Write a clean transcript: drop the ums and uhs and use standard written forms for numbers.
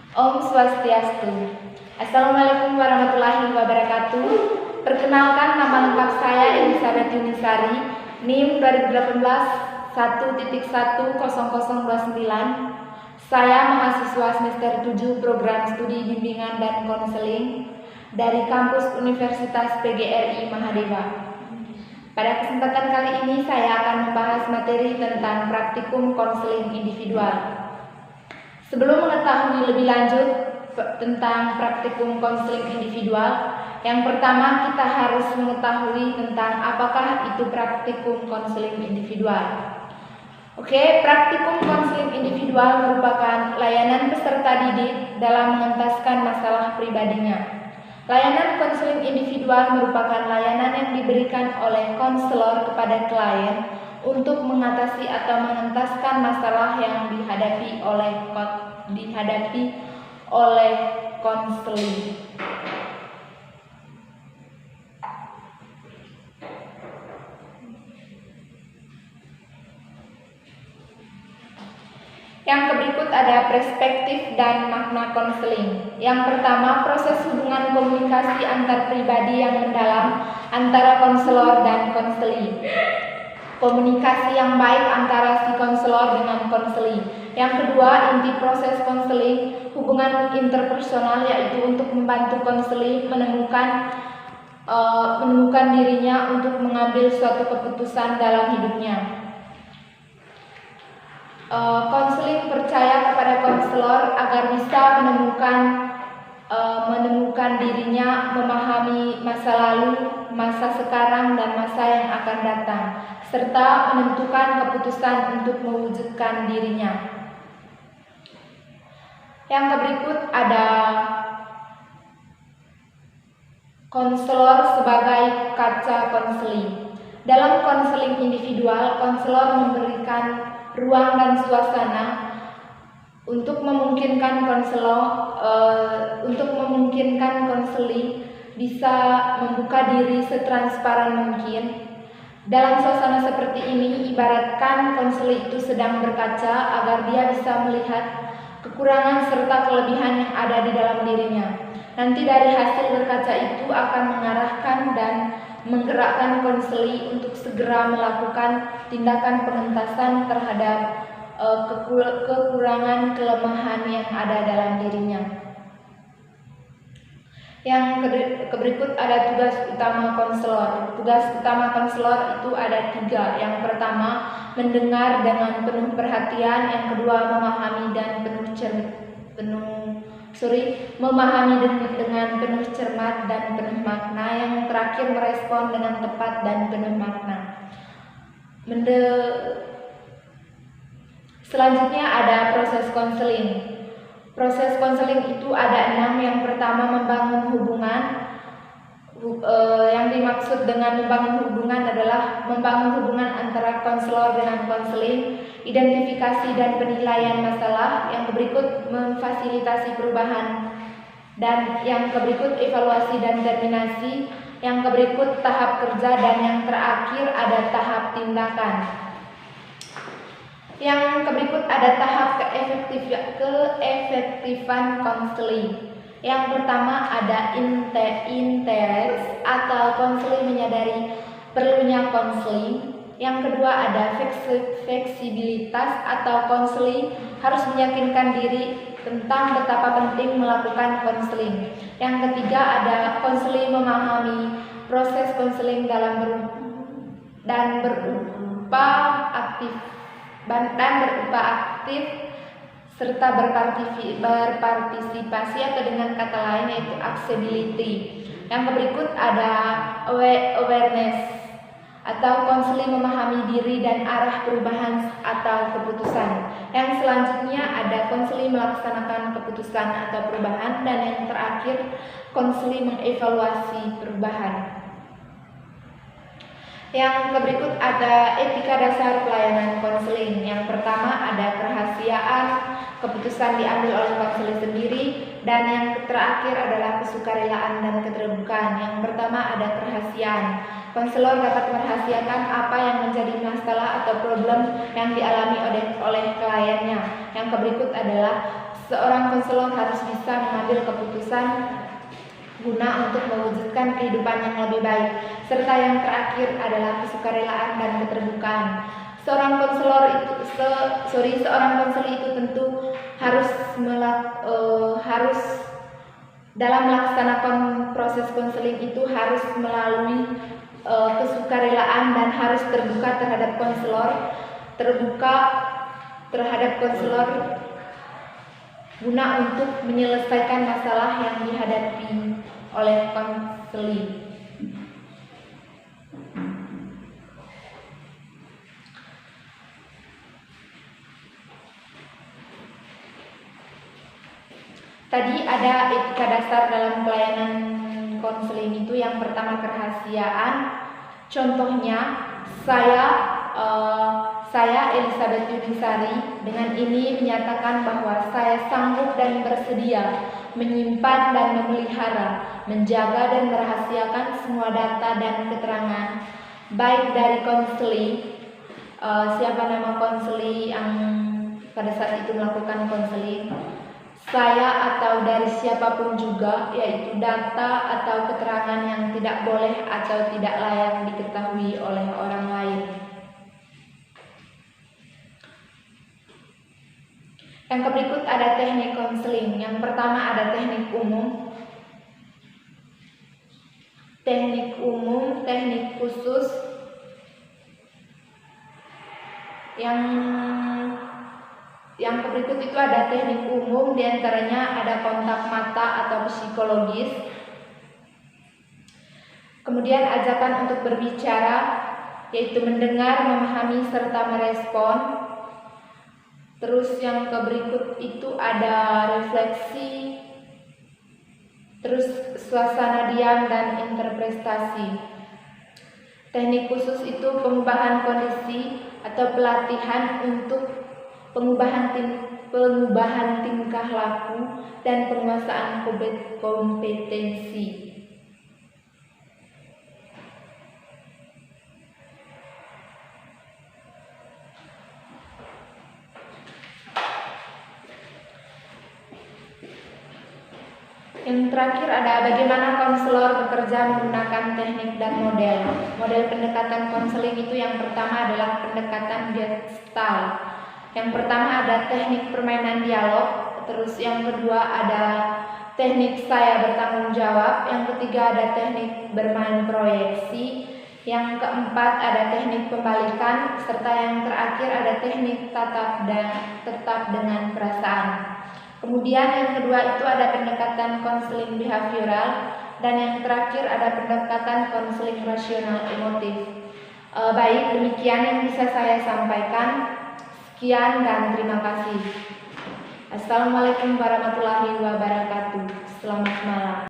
Om Swastiastu. Assalamualaikum warahmatullahi wabarakatuh. Perkenalkan, nama lengkap saya Elizabeth Yunisari, NIM 2018 1.10029. Saya mahasiswa semester 7 program studi bimbingan dan konseling dari kampus Universitas PGRI Mahadewa. Pada kesempatan kali ini saya akan membahas materi tentang praktikum konseling individual. Sebelum mengetahui lebih lanjut tentang praktikum konseling individual, yang pertama kita harus mengetahui tentang apakah itu praktikum konseling individual. Praktikum konseling individual merupakan layanan peserta didik dalam mengentaskan masalah pribadinya. Layanan konseling individual merupakan layanan yang diberikan oleh konselor kepada klien untuk mengatasi atau mengentaskan masalah yang dihadapi oleh konseling. Yang berikut ada perspektif dan makna konseling. Yang pertama, proses hubungan komunikasi antar pribadi yang mendalam antara konselor dan konseli. Komunikasi yang baik antara si konselor dengan konseli. Yang kedua, inti proses konseling, hubungan interpersonal, yaitu untuk membantu konseli menemukan dirinya untuk mengambil suatu keputusan dalam hidupnya. Konseling percaya kepada konselor agar bisa menemukan dirinya, memahami masa lalu, masa sekarang, dan masa yang akan datang, serta menentukan keputusan untuk mewujudkan dirinya. Yang berikut ada konselor sebagai kaca konseling. Dalam konseling individual, konselor memberikan ruang dan suasana untuk memungkinkan konseli bisa membuka diri setransparan mungkin. Dalam suasana seperti ini, ibaratkan konseli itu sedang berkaca agar dia bisa melihat kekurangan serta kelebihan yang ada di dalam dirinya. Nanti dari hasil berkaca itu akan mengarahkan dan menggerakkan konseli untuk segera melakukan tindakan pengentasan terhadap kekurangan kelemahan yang ada dalam dirinya. Yang berikut ada tugas utama konselor. Tugas utama konselor itu ada 3. Yang pertama, mendengar dengan penuh perhatian. Yang kedua, memahami dengan penuh cermat dan penuh makna. Yang terakhir, merespon dengan tepat dan penuh makna. Selanjutnya ada proses konseling. Proses konseling itu ada 6. Yang pertama, membangun hubungan. Yang dimaksud dengan membangun hubungan adalah membangun hubungan antara konselor dengan konseling, identifikasi dan penilaian masalah. Yang berikut, memfasilitasi perubahan. Dan yang berikut, evaluasi dan terminasi. Yang berikut, tahap kerja. Dan yang terakhir ada tahap tindakan. Yang berikut ada tahap keefektifan konseling. Yang pertama ada interest atau konseling menyadari perlunya konseling. Yang kedua ada fleksibilitas atau konseling harus meyakinkan diri tentang betapa penting melakukan konseling. Yang ketiga ada konseling memahami proses konseling dan berupa aktif serta berpartisipasi, atau dengan kata lain yaitu accessibility. Yang berikut ada awareness atau konseling memahami diri dan arah perubahan atau keputusan. Yang selanjutnya ada konseling melaksanakan keputusan atau perubahan, dan yang terakhir konseling mengevaluasi perubahan. Yang berikut ada etika dasar pelayanan konseling. Yang pertama ada kerahasiaan, keputusan diambil oleh konseling sendiri, dan yang terakhir adalah kesukarelaan dan keterbukaan. Yang pertama ada kerahasiaan. Konselor dapat merahasiakan apa yang menjadi masalah atau problem yang dialami oleh kliennya. Yang berikut adalah seorang konselor harus bisa mengambil keputusan guna untuk mewujudkan kehidupan yang lebih baik. Serta yang terakhir adalah kesukarelaan dan keterbukaan. Seorang konselor itu tentu harus dalam melaksanakan proses konseling itu harus melalui kesukarelaan dan harus terbuka terhadap konselor guna untuk menyelesaikan masalah yang dihadapi oleh konseling. Tadi ada etika dasar dalam pelayanan konseling itu. Yang pertama, kerahasiaan. Contohnya, saya Elizabeth Yuningsari dengan ini menyatakan bahwa saya sanggup dan bersedia menyimpan dan memelihara, menjaga dan merahasiakan semua data dan keterangan baik dari konseling, siapa nama konseling yang pada saat itu melakukan konseling, saya atau dari siapapun juga, yaitu data atau keterangan yang tidak boleh atau tidak layak diketahui oleh orang lain. Yang berikut ada teknik konseling. Yang pertama ada teknik umum, teknik khusus. Yang berikut itu ada teknik umum, diantaranya ada kontak mata atau psikologis. Kemudian ajakan untuk berbicara, yaitu mendengar, memahami, serta merespon. Terus yang berikut itu ada refleksi, terus suasana diam dan interpretasi. Teknik khusus itu pengubahan kondisi atau pelatihan untuk pengubahan tingkah laku dan penguasaan kompetensi. Yang terakhir ada bagaimana konselor bekerja menggunakan teknik dan model. Model pendekatan konseling itu yang pertama adalah pendekatan Gestalt. Yang pertama ada teknik permainan dialog, terus yang kedua ada teknik saya bertanggung jawab, yang ketiga ada teknik bermain proyeksi, yang keempat ada teknik pembalikan, serta yang terakhir ada teknik tetap dengan perasaan. Kemudian yang kedua itu ada pendekatan konseling behavioral, dan yang terakhir ada pendekatan konseling rasional emotif. Baik, demikian yang bisa saya sampaikan. Sekian dan terima kasih. Assalamualaikum warahmatullahi wabarakatuh. Selamat malam.